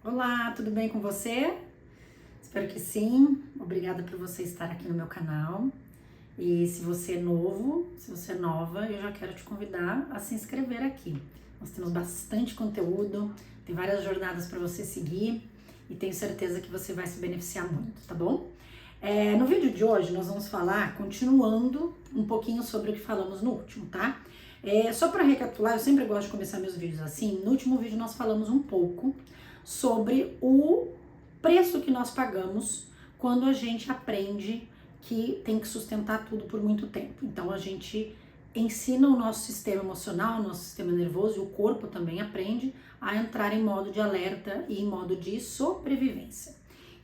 Olá, tudo bem com você? Espero que sim. Obrigada por você estar aqui no meu canal. E se você é novo, se você é nova, eu já quero te convidar a se inscrever aqui. Nós temos bastante conteúdo, tem várias jornadas para você seguir e tenho certeza que você vai se beneficiar muito, tá bom? No vídeo de hoje nós vamos falar, continuando um pouquinho sobre o que falamos no último, tá? Só para recapitular, eu sempre gosto de começar meus vídeos assim. No último vídeo nós falamos um pouco sobre o preço que nós pagamos quando a gente aprende que tem que sustentar tudo por muito tempo. Então a gente ensina o nosso sistema emocional, o nosso sistema nervoso e o corpo também aprende a entrar em modo de alerta e em modo de sobrevivência.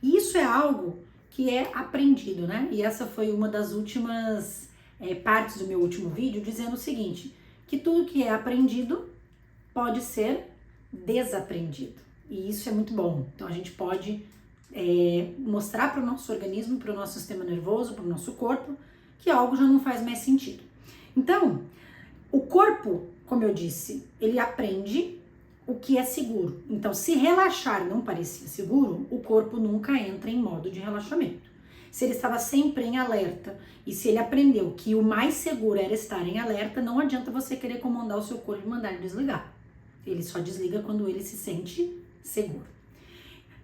E isso é algo que é aprendido, né? E essa foi uma das últimas partes do meu último vídeo, dizendo o seguinte, que tudo que é aprendido pode ser desaprendido. E isso é muito bom. Então a gente pode mostrar para o nosso organismo, para o nosso sistema nervoso, para o nosso corpo, que algo já não faz mais sentido. Então, o corpo, como eu disse, ele aprende o que é seguro. Então, se relaxar não parecia seguro, o corpo nunca entra em modo de relaxamento. Se ele estava sempre em alerta e se ele aprendeu que o mais seguro era estar em alerta, não adianta você querer comandar o seu corpo e mandar ele desligar. Ele só desliga quando ele se sente seguro.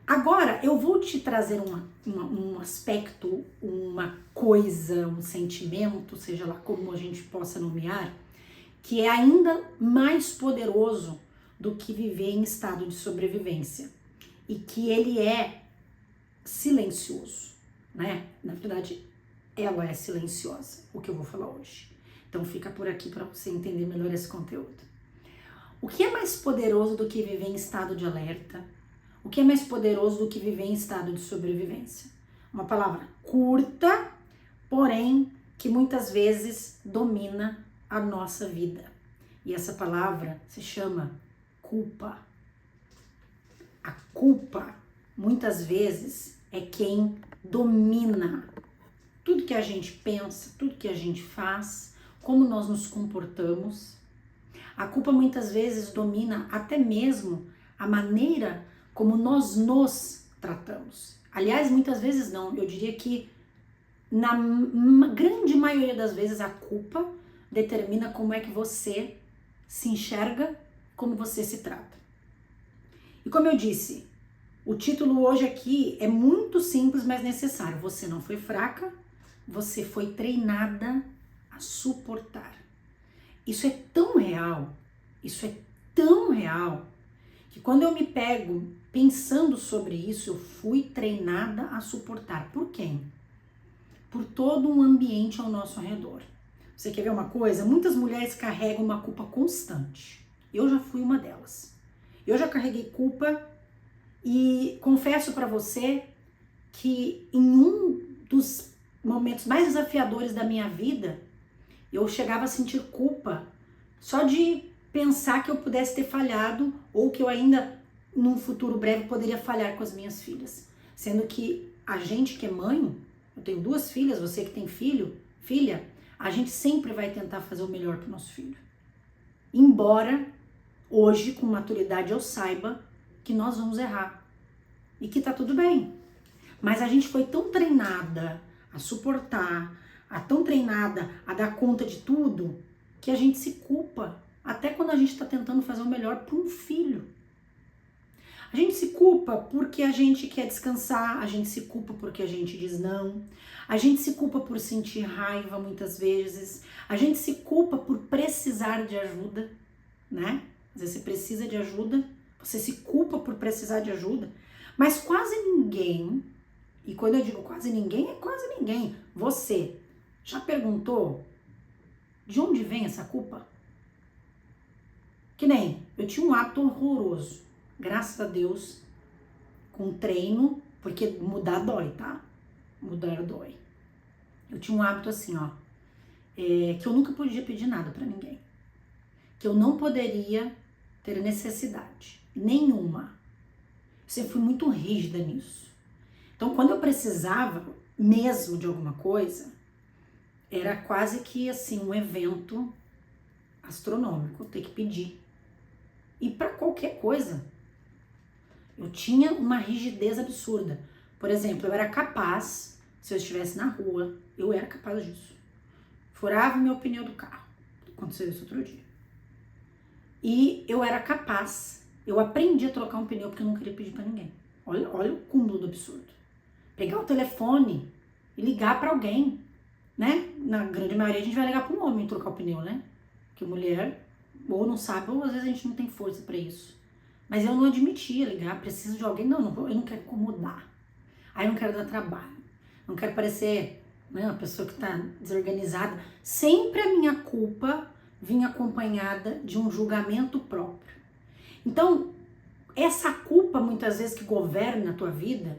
Agora, eu vou te trazer um aspecto, uma coisa, um sentimento, seja lá como a gente possa nomear, que é ainda mais poderoso do que viver em estado de sobrevivência e que ele é silencioso, né? Na verdade, ela é silenciosa, o que eu vou falar hoje. Então fica por aqui para você entender melhor esse conteúdo. O que é mais poderoso do que viver em estado de alerta? O que é mais poderoso do que viver em estado de sobrevivência? Uma palavra curta, porém que muitas vezes domina a nossa vida. E essa palavra se chama culpa. A culpa, muitas vezes, é quem domina tudo que a gente pensa, tudo que a gente faz, como nós nos comportamos. A culpa muitas vezes domina até mesmo a maneira como nós nos tratamos. Aliás, muitas vezes não, eu diria que na grande maioria das vezes a culpa determina como é que você se enxerga, como você se trata. E como eu disse, o título hoje aqui é muito simples, mas necessário. Você não foi fraca, você foi treinada a suportar. Isso é tão real, que quando eu me pego pensando sobre isso, eu fui treinada a suportar. Por quem? Por todo um ambiente ao nosso redor. Você quer ver uma coisa? Muitas mulheres carregam uma culpa constante. Eu já fui uma delas. Eu já carreguei culpa e confesso para você que em um dos momentos mais desafiadores da minha vida, eu chegava a sentir culpa só de pensar que eu pudesse ter falhado ou que eu ainda, num futuro breve, poderia falhar com as minhas filhas. Sendo que a gente que é mãe, eu tenho 2 filhas, você que tem filha, a gente sempre vai tentar fazer o melhor para o nosso filho. Embora hoje, com maturidade, eu saiba que nós vamos errar e que tá tudo bem. Mas a gente foi tão treinada a suportar, tão treinada a dar conta de tudo, que a gente se culpa até quando a gente está tentando fazer o melhor para um filho. A gente se culpa porque a gente quer descansar, a gente se culpa porque a gente diz não, a gente se culpa por sentir raiva muitas vezes, a gente se culpa por precisar de ajuda, né? Às vezes você precisa de ajuda, você se culpa por precisar de ajuda, mas quase ninguém, e quando eu digo quase ninguém, é quase ninguém, você já perguntou de onde vem essa culpa? Que nem, eu tinha um hábito horroroso, graças a Deus, com treino, porque mudar dói, tá? Mudar dói. Eu tinha um hábito assim, ó, que eu nunca podia pedir nada pra ninguém. Que eu não poderia ter necessidade nenhuma. Eu sempre fui muito rígida nisso. Então, quando eu precisava mesmo de alguma coisa, era quase que assim um evento astronômico, ter que pedir. E para qualquer coisa. Eu tinha uma rigidez absurda. Por exemplo, eu era capaz, se eu estivesse na rua, eu era capaz disso. Furava meu pneu do carro. Aconteceu isso outro dia. E eu era capaz, eu aprendi a trocar um pneu porque eu não queria pedir pra ninguém. Olha o cúmulo do absurdo. Pegar o telefone e ligar pra alguém, né? Na grande maioria a gente vai ligar pra um homem trocar o pneu, né? Porque mulher ou não sabe, ou às vezes a gente não tem força pra isso. Mas eu não admitia ligar, preciso de alguém. Não, eu não quero incomodar. Aí eu não quero dar trabalho. Não quero parecer, né, uma pessoa que tá desorganizada. Sempre a minha culpa vinha acompanhada de um julgamento próprio. Então, essa culpa muitas vezes que governa a tua vida,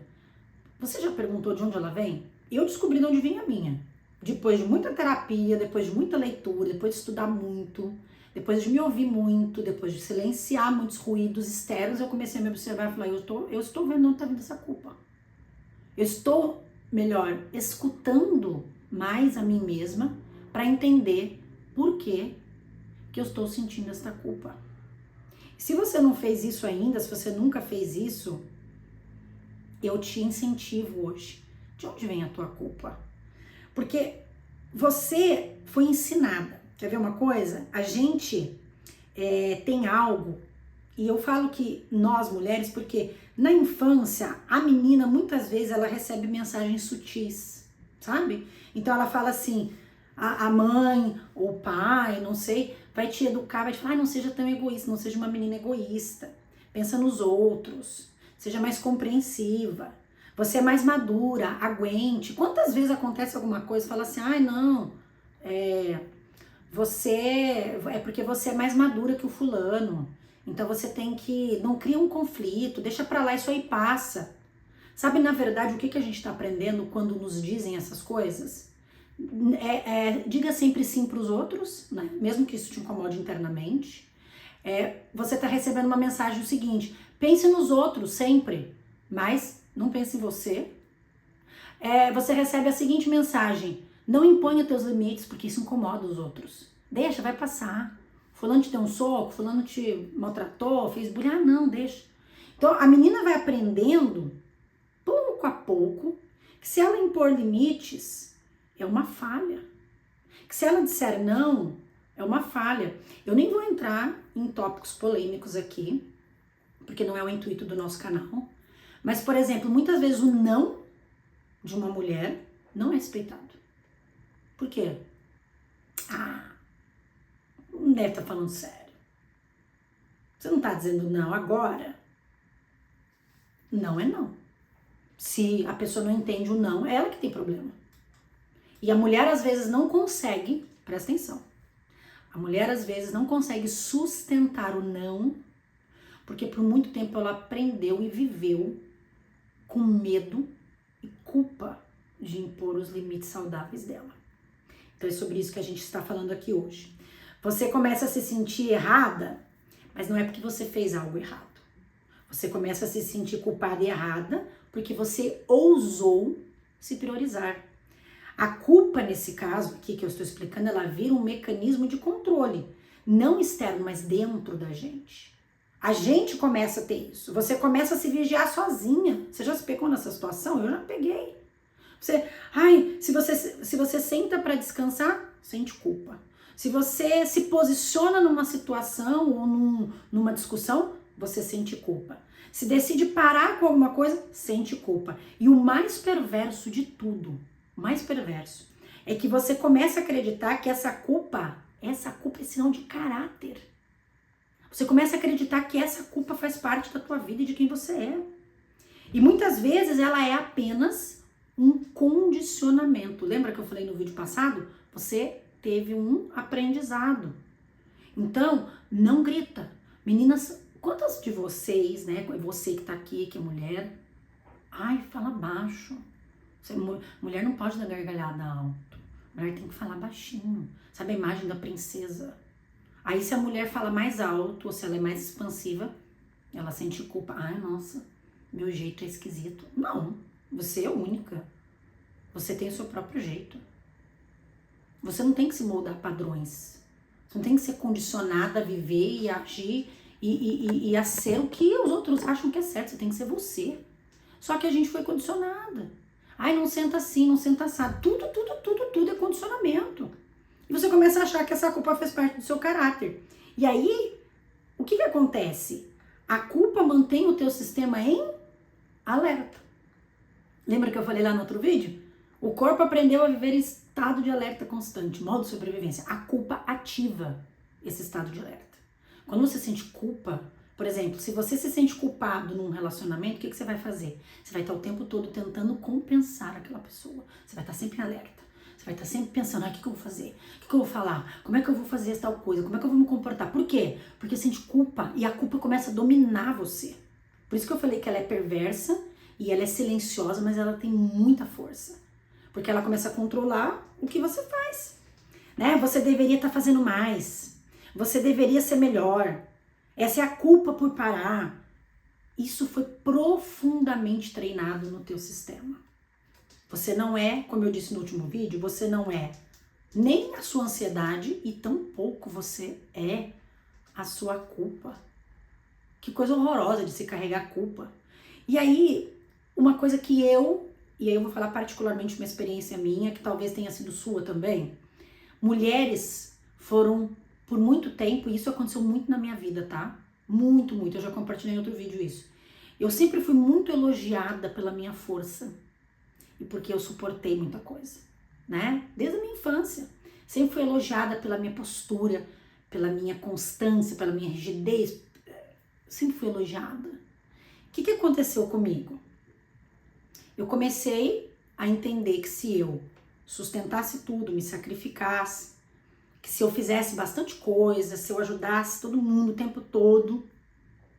você já perguntou de onde ela vem? Eu descobri de onde vinha a minha. Depois de muita terapia, depois de muita leitura, depois de estudar muito, depois de me ouvir muito, depois de silenciar muitos ruídos externos, eu comecei a me observar e falar, eu estou vendo onde está vindo essa culpa. Eu estou, melhor, escutando mais a mim mesma para entender por que eu estou sentindo essa culpa. Se você não fez isso ainda, se você nunca fez isso, eu te incentivo hoje. De onde vem a tua culpa? Porque você foi ensinada. Quer ver uma coisa? A gente tem algo, e eu falo que nós mulheres, porque na infância, a menina muitas vezes ela recebe mensagens sutis, sabe? Então ela fala assim, a mãe ou o pai, não sei, vai te educar, vai te falar, não seja tão egoísta, não seja uma menina egoísta, pensa nos outros, seja mais compreensiva, você é mais madura, aguente. Quantas vezes acontece alguma coisa e fala assim, ai não, você é porque você é mais madura que o fulano, então você tem que, não cria um conflito, deixa pra lá, isso aí passa. Sabe, na verdade, o que a gente tá aprendendo quando nos dizem essas coisas? Diga sempre sim pros outros, né? Mesmo que isso te incomode internamente. Você tá recebendo uma mensagem o seguinte, pense nos outros sempre, mas não pense em você. Você recebe a seguinte mensagem, não imponha teus limites porque isso incomoda os outros. Deixa, vai passar. Fulano te deu um soco, fulano te maltratou, fez bullying. Ah, não, deixa. Então, a menina vai aprendendo, pouco a pouco, que se ela impor limites, é uma falha. Que se ela disser não, é uma falha. Eu nem vou entrar em tópicos polêmicos aqui, porque não é o intuito do nosso canal. Mas, por exemplo, muitas vezes o não de uma mulher não é respeitado. Por quê? Não deve estar falando sério. Você não está dizendo não agora? Não é não. Se a pessoa não entende o não, é ela que tem problema. E a mulher às vezes não consegue, presta atenção, a mulher às vezes não consegue sustentar o não, porque por muito tempo ela aprendeu e viveu com medo e culpa de impor os limites saudáveis dela. Então é sobre isso que a gente está falando aqui hoje. Você começa a se sentir errada, mas não é porque você fez algo errado. Você começa a se sentir culpada e errada porque você ousou se priorizar. A culpa, nesse caso aqui que eu estou explicando, ela vira um mecanismo de controle, não externo, mas dentro da gente. A gente começa a ter isso. Você começa a se vigiar sozinha. Você já se pegou nessa situação? Eu já peguei. Se você senta para descansar, sente culpa. Se você se posiciona numa situação ou numa discussão, você sente culpa. Se decide parar com alguma coisa, sente culpa. E o mais perverso de tudo, é que você começa a acreditar que essa culpa é sinal de caráter. Você começa a acreditar que essa culpa faz parte da tua vida e de quem você é. E muitas vezes ela é apenas um condicionamento. Lembra que eu falei no vídeo passado? Você teve um aprendizado. Então, não grita. Meninas, quantas de vocês, né? Você que tá aqui, que é mulher, fala baixo. Mulher não pode dar gargalhada alto. Mulher tem que falar baixinho. Sabe a imagem da princesa? Aí se a mulher fala mais alto, ou se ela é mais expansiva, ela sente culpa. Nossa, meu jeito é esquisito. Não, você é única. Você tem o seu próprio jeito. Você não tem que se moldar a padrões. Você não tem que ser condicionada a viver e agir e a ser o que os outros acham que é certo. Você tem que ser você. Só que a gente foi condicionada. Ai, não senta assim, não senta assado. Tudo é condicionamento. E você começa a achar que essa culpa faz parte do seu caráter. E aí, o que acontece? A culpa mantém o teu sistema em alerta. Lembra que eu falei lá no outro vídeo? O corpo aprendeu a viver em estado de alerta constante, modo de sobrevivência. A culpa ativa esse estado de alerta. Quando você sente culpa, por exemplo, se você se sente culpado num relacionamento, o que você vai fazer? Você vai estar o tempo todo tentando compensar aquela pessoa. Você vai estar sempre em alerta. Você vai estar sempre pensando, o que eu vou fazer? O que eu vou falar? Como é que eu vou fazer tal coisa? Como é que eu vou me comportar? Por quê? Porque sente culpa e a culpa começa a dominar você. Por isso que eu falei que ela é perversa e ela é silenciosa, mas ela tem muita força. Porque ela começa a controlar o que você faz. Né? Você deveria estar fazendo mais. Você deveria ser melhor. Essa é a culpa por parar. Isso foi profundamente treinado no teu sistema. Você não é, como eu disse no último vídeo, você não é nem a sua ansiedade e tampouco você é a sua culpa. Que coisa horrorosa de se carregar culpa. E aí, uma coisa que e aí eu vou falar particularmente uma experiência minha, que talvez tenha sido sua também. Mulheres foram, por muito tempo, e isso aconteceu muito na minha vida, tá? Muito, eu já compartilhei em outro vídeo isso. Eu sempre fui muito elogiada pela minha força. E porque eu suportei muita coisa, né? Desde a minha infância. Sempre fui elogiada pela minha postura, pela minha constância, pela minha rigidez. Sempre fui elogiada. O que aconteceu comigo? Eu comecei a entender que se eu sustentasse tudo, me sacrificasse, que se eu fizesse bastante coisa, se eu ajudasse todo mundo o tempo todo,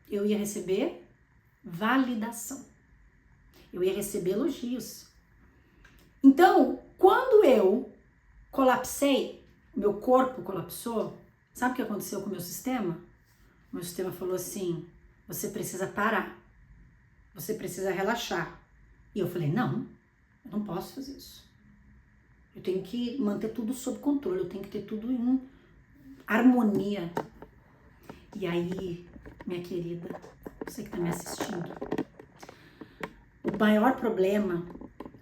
eu ia receber validação. Eu ia receber elogios. Então, quando eu colapsei, meu corpo colapsou, sabe o que aconteceu com o meu sistema? O meu sistema falou assim, você precisa parar, você precisa relaxar. E eu falei, não, eu não posso fazer isso. Eu tenho que manter tudo sob controle, eu tenho que ter tudo em harmonia. E aí, minha querida, você que está me assistindo, o maior problema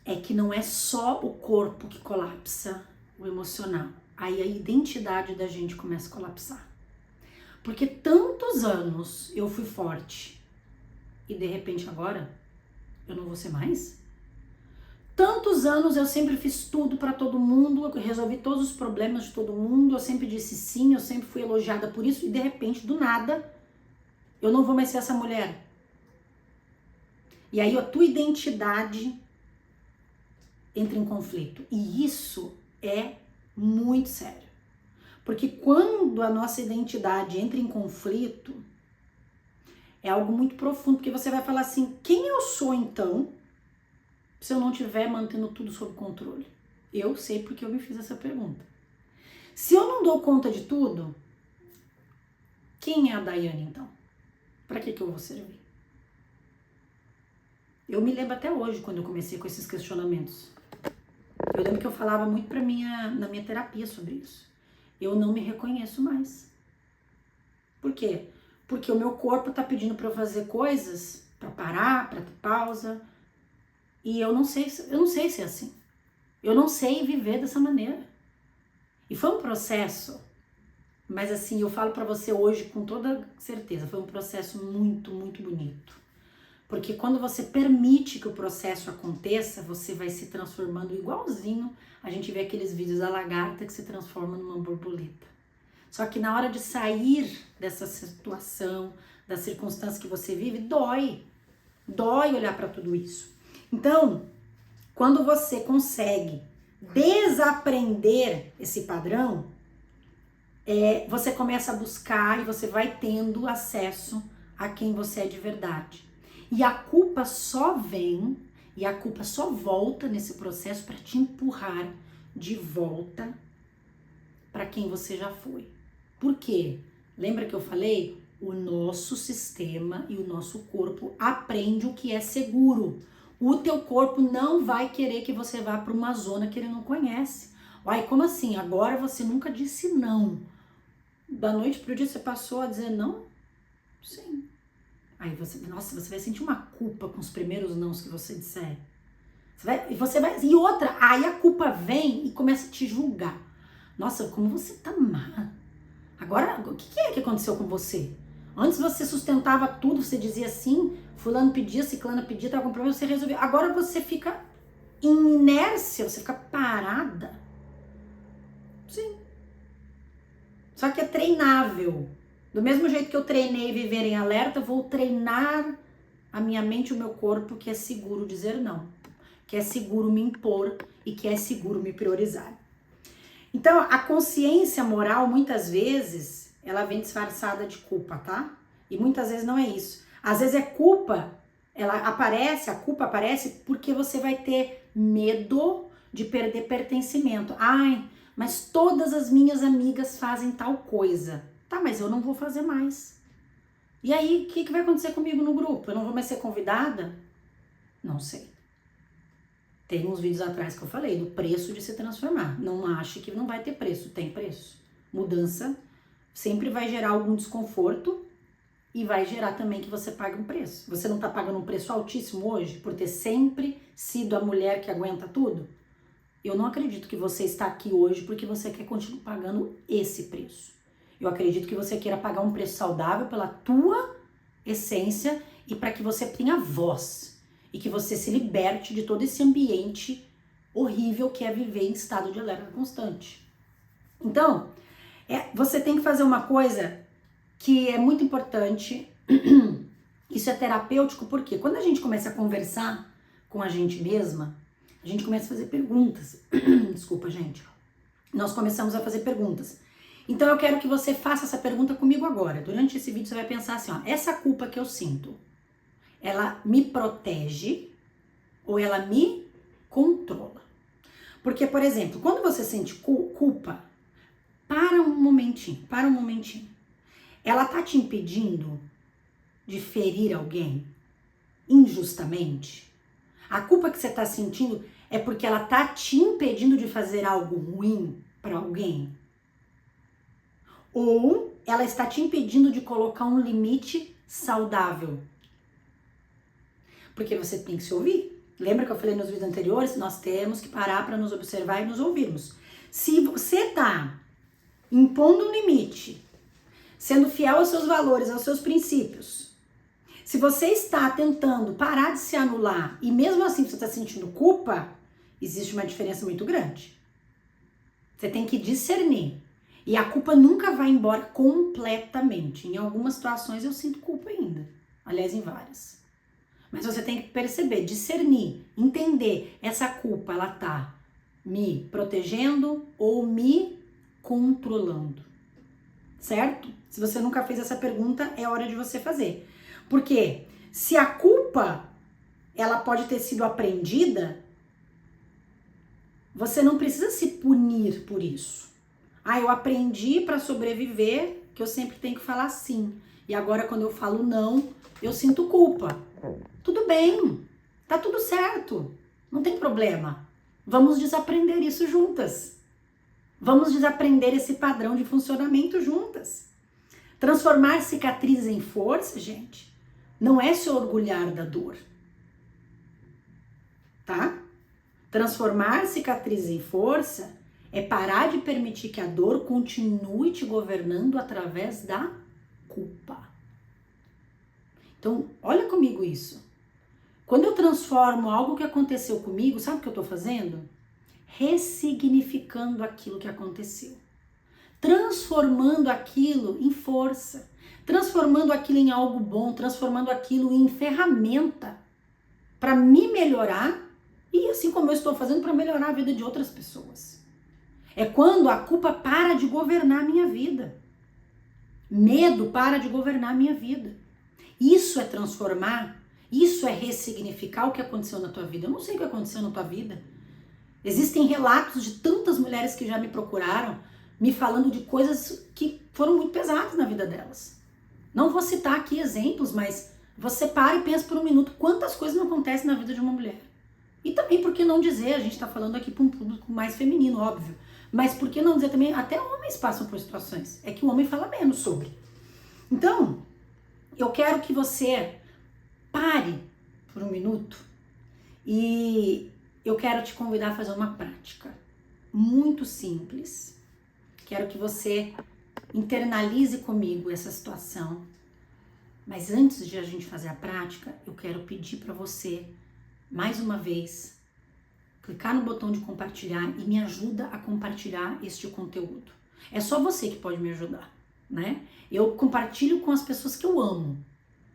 é que não é só o corpo que colapsa, o emocional. Aí a identidade da gente começa a colapsar. Porque tantos anos eu fui forte e de repente agora eu não vou ser mais? Tantos anos eu sempre fiz tudo para todo mundo, eu resolvi todos os problemas de todo mundo, eu sempre disse sim, eu sempre fui elogiada por isso e de repente, do nada, eu não vou mais ser essa mulher. E aí a tua identidade entra em conflito. E isso é muito sério. Porque quando a nossa identidade entra em conflito, é algo muito profundo, porque você vai falar assim, quem eu sou então, se eu não estiver mantendo tudo sob controle? Eu sei porque eu me fiz essa pergunta. Se eu não dou conta de tudo, quem é a Daiane então? Para que eu vou servir? Eu me lembro até hoje, quando eu comecei com esses questionamentos. Eu lembro que eu falava muito na minha terapia sobre isso. Eu não me reconheço mais. Por quê? Porque o meu corpo tá pedindo para eu fazer coisas, para parar, para ter pausa, e eu não sei ser assim. Eu não sei viver dessa maneira. E foi um processo, mas assim, eu falo para você hoje com toda certeza, foi um processo muito, muito bonito. Porque quando você permite que o processo aconteça, você vai se transformando igualzinho. A gente vê aqueles vídeos da lagarta que se transforma numa borboleta. Só que na hora de sair dessa situação, da circunstância que você vive, dói. Dói olhar para tudo isso. Então, quando você consegue desaprender esse padrão, você começa a buscar e você vai tendo acesso a quem você é de verdade. E a culpa só vem e a culpa só volta nesse processo para te empurrar de volta para quem você já foi. Por quê? Lembra que eu falei? O nosso sistema e o nosso corpo aprende o que é seguro. O teu corpo não vai querer que você vá para uma zona que ele não conhece. Uai, como assim? Agora você nunca disse não. Da noite pro dia você passou a dizer não? Sim. Aí você, nossa, você vai sentir uma culpa com os primeiros nãos que você disser. E outra, aí a culpa vem e começa a te julgar. Nossa, como você tá má. Agora, o que é que aconteceu com você? Antes você sustentava tudo, você dizia sim, fulano pedia, ciclana pedia, tava com problema, você resolveu. Agora você fica em inércia, você fica parada. Sim. Só que é treinável. Do mesmo jeito que eu treinei viver em alerta, eu vou treinar a minha mente e o meu corpo, que é seguro dizer não, que é seguro me impor e que é seguro me priorizar. Então, a consciência moral, muitas vezes, ela vem disfarçada de culpa, tá? E muitas vezes não é isso. Às vezes é culpa, a culpa aparece porque você vai ter medo de perder pertencimento. Ai, mas todas as minhas amigas fazem tal coisa. Tá, mas eu não vou fazer mais. E aí, o que vai acontecer comigo no grupo? Eu não vou mais ser convidada? Não sei. Tem uns vídeos atrás que eu falei do preço de se transformar. Não ache que não vai ter preço. Tem preço. Mudança sempre vai gerar algum desconforto e vai gerar também que você pague um preço. Você não tá pagando um preço altíssimo hoje por ter sempre sido a mulher que aguenta tudo? Eu não acredito que você está aqui hoje porque você quer continuar pagando esse preço. Eu acredito que você queira pagar um preço saudável pela tua essência e para que você tenha voz e que você se liberte de todo esse ambiente horrível que é viver em estado de alerta constante. Então, você tem que fazer uma coisa que é muito importante. Isso é terapêutico porque quando a gente começa a conversar com a gente mesma, a gente começa a fazer perguntas. Desculpa, gente. Nós começamos a fazer perguntas. Então eu quero que você faça essa pergunta comigo agora. Durante esse vídeo você vai pensar assim, ó, essa culpa que eu sinto, ela me protege ou ela me controla? Porque, por exemplo, quando você sente culpa, para um momentinho. Ela tá te impedindo de ferir alguém injustamente? A culpa que você tá sentindo é porque ela tá te impedindo de fazer algo ruim para alguém? Ou ela está te impedindo de colocar um limite saudável? Porque você tem que se ouvir. Lembra que eu falei nos vídeos anteriores? Nós temos que parar para nos observar e nos ouvirmos. Se você tá impondo um limite, sendo fiel aos seus valores, aos seus princípios, se você está tentando parar de se anular e mesmo assim você está sentindo culpa, existe uma diferença muito grande. Você tem que discernir. E a culpa nunca vai embora completamente. Em algumas situações eu sinto culpa ainda. Aliás, em várias. Mas você tem que perceber, discernir, entender. Essa culpa, ela tá me protegendo ou me controlando. Certo? Se você nunca fez essa pergunta, é hora de você fazer. Porque se a culpa, ela pode ter sido aprendida, você não precisa se punir por isso. Ah, eu aprendi para sobreviver que eu sempre tenho que falar sim. E agora quando eu falo não, eu sinto culpa. Tudo bem, tá tudo certo, não tem problema. Vamos desaprender isso juntas. Vamos desaprender esse padrão de funcionamento juntas. Transformar cicatrizes em força, gente, não é se orgulhar da dor. Tá? Transformar cicatrizes em força é parar de permitir que a dor continue te governando através da culpa. Então, olha comigo isso. Quando eu transformo algo que aconteceu comigo, sabe o que eu tô fazendo? Ressignificando aquilo que aconteceu. Transformando aquilo em força. Transformando aquilo em algo bom. Transformando aquilo em ferramenta para me melhorar e assim como eu estou fazendo para melhorar a vida de outras pessoas. É quando a culpa para de governar a minha vida. Medo para de governar a minha vida. Isso é transformar, isso é ressignificar o que aconteceu na tua vida. Eu não sei o que aconteceu na tua vida. Existem relatos de tantas mulheres que já me procuraram, me falando de coisas que foram muito pesadas na vida delas. Não vou citar aqui exemplos, mas você para e pensa por um minuto quantas coisas não acontecem na vida de uma mulher. E também, por que não dizer, a gente está falando aqui para um público mais feminino, óbvio. Mas por que não dizer também, até homens passam por situações. É que o homem fala menos sobre. Então, eu quero que você pare por um minuto e eu quero te convidar a fazer uma prática muito simples. Quero que você internalize comigo essa situação. Mas antes de a gente fazer a prática, eu quero pedir para você, mais uma vez, clicar no botão de compartilhar e me ajuda a compartilhar este conteúdo. É só você que pode me ajudar, né? Eu compartilho com as pessoas que eu amo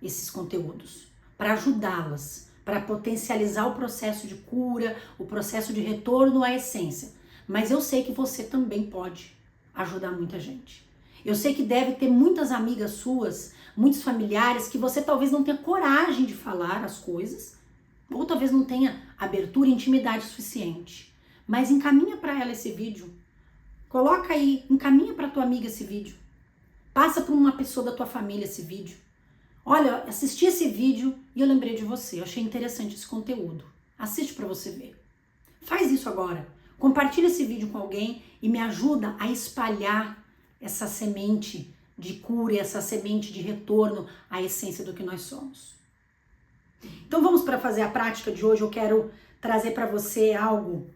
esses conteúdos, para ajudá-las, para potencializar o processo de cura, o processo de retorno à essência. Mas eu sei que você também pode ajudar muita gente. Eu sei que deve ter muitas amigas suas, muitos familiares, que você talvez não tenha coragem de falar as coisas, ou talvez não tenha abertura e intimidade suficiente. Mas encaminha para ela esse vídeo. Coloca aí, encaminha para tua amiga esse vídeo. Passa para uma pessoa da tua família esse vídeo. Olha, assisti esse vídeo e eu lembrei de você. Eu achei interessante esse conteúdo. Assiste para você ver. Faz isso agora. Compartilha esse vídeo com alguém e me ajuda a espalhar essa semente de cura, essa semente de retorno à essência do que nós somos. Então vamos para fazer a prática de hoje. Eu quero trazer para você algo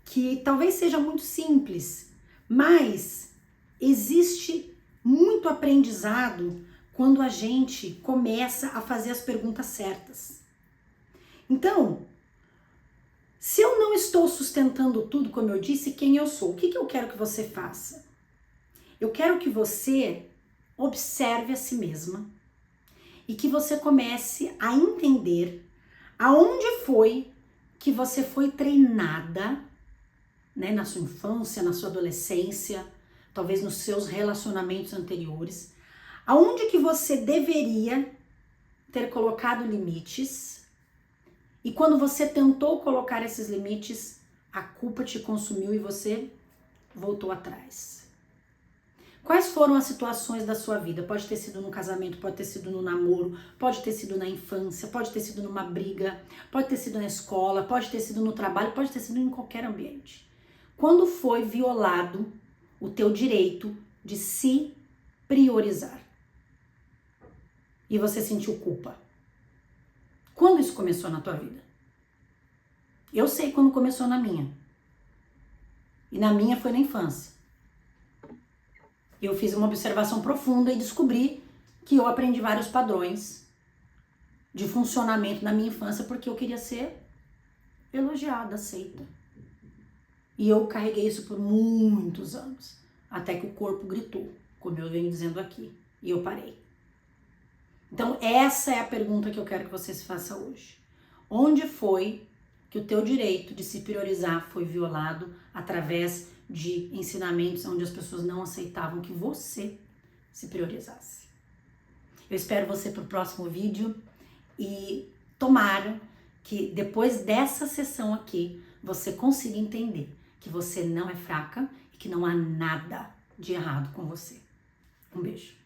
que talvez seja muito simples, mas existe muito aprendizado quando a gente começa a fazer as perguntas certas. Então, se eu não estou sustentando tudo, como eu disse, quem eu sou, o que eu quero que você faça? Eu quero que você observe a si mesma e que você comece a entender aonde foi que você foi treinada, né, na sua infância, na sua adolescência, talvez nos seus relacionamentos anteriores, aonde que você deveria ter colocado limites e quando você tentou colocar esses limites, a culpa te consumiu e você voltou atrás. Quais foram as situações da sua vida? Pode ter sido no casamento, pode ter sido no namoro, pode ter sido na infância, pode ter sido numa briga, pode ter sido na escola, pode ter sido no trabalho, pode ter sido em qualquer ambiente. Quando foi violado o teu direito de se priorizar e você sentiu culpa? Quando isso começou na tua vida? Eu sei quando começou na minha. E na minha foi na infância. Eu fiz uma observação profunda e descobri que eu aprendi vários padrões de funcionamento na minha infância porque eu queria ser elogiada, aceita. E eu carreguei isso por muitos anos, até que o corpo gritou, como eu venho dizendo aqui, e eu parei. Então essa é a pergunta que eu quero que você se faça hoje. Onde foi que o teu direito de se priorizar foi violado através de ensinamentos onde as pessoas não aceitavam que você se priorizasse? Eu espero você para o próximo vídeo e tomara que depois dessa sessão aqui você consiga entender que você não é fraca e que não há nada de errado com você. Um beijo.